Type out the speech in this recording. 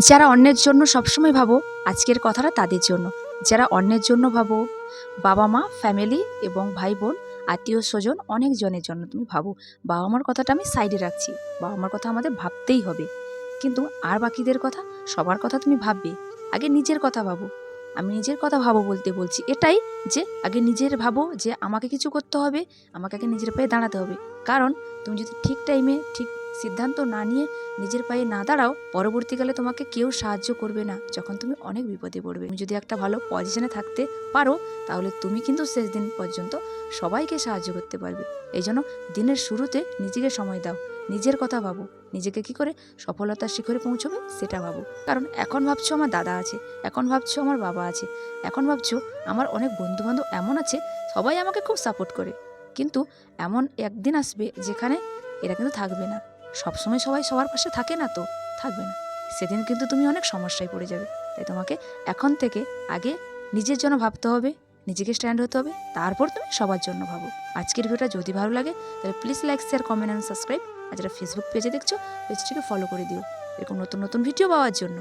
যারা অন্যের জন্য সবসময় ভাবো, আজকের কথাটা তাদের জন্য। যারা অন্যের জন্য ভাবো, বাবা মা, ফ্যামিলি এবং ভাই বোন, আত্মীয় স্বজন, অনেকজনের জন্য তুমি ভাবো। বাবা মার কথাটা আমি সাইডে রাখছি, বাবা মার কথা আমাদের ভাবতেই হবে, কিন্তু আর বাকিদের কথা, সবার কথা তুমি ভাববে। আগে নিজের কথা ভাবো। আমি নিজের কথা ভাবো বলতে বলছি এটাই, যে আগে নিজের ভাবো যে আমাকে কিছু করতে হবে, আমাকে আগে নিজের পায়ে দাঁড়াতে হবে। কারণ তুমি যদি ঠিক টাইমে ঠিক সিদ্ধান্ত না নিয়ে নিজের পায়ে না দাঁড়াও, পরবর্তীকালে তোমাকে কেউ সাহায্য করবে না যখন তুমি অনেক বিপদে পড়বে। তুমি যদি একটা ভালো পজিশনে থাকতে পারো, তাহলে তুমি কিন্তু শেষ দিন পর্যন্ত সবাইকে সাহায্য করতে পারবে। এই জন্য দিনের শুরুতে নিজেকে সময় দাও, নিজের কথা ভাবো, নিজেকে কি করে সফলতার শিখরে পৌঁছবে সেটা ভাবো। কারণ এখন ভাবছো আমার দাদা আছে, এখন ভাবছো আমার বাবা আছে, এখন ভাবছো আমার অনেক বন্ধুবান্ধব এমন আছে, সবাই আমাকে খুব সাপোর্ট করে, কিন্তু এমন একদিন আসবে যেখানে এরা কিন্তু থাকবে না। সবসময় সবাই সবার পাশে থাকে না, তো থাকবে না, সেদিন কিন্তু তুমি অনেক সমস্যায় পড়ে যাবে। তাই তোমাকে এখন থেকে আগে নিজের জন্য ভাবতে হবে, নিজেকে স্ট্যান্ড হতে হবে, তারপর তুমি সবার জন্য ভাবো। আজকের ভিডিওটা যদি ভালো লাগে তাহলে please like, share, comment and subscribe. আর যারা ফেসবুক পেজে দেখছো, পেজটিকে ফলো করে দিও এরকম নতুন নতুন ভিডিও পাওয়ার জন্য।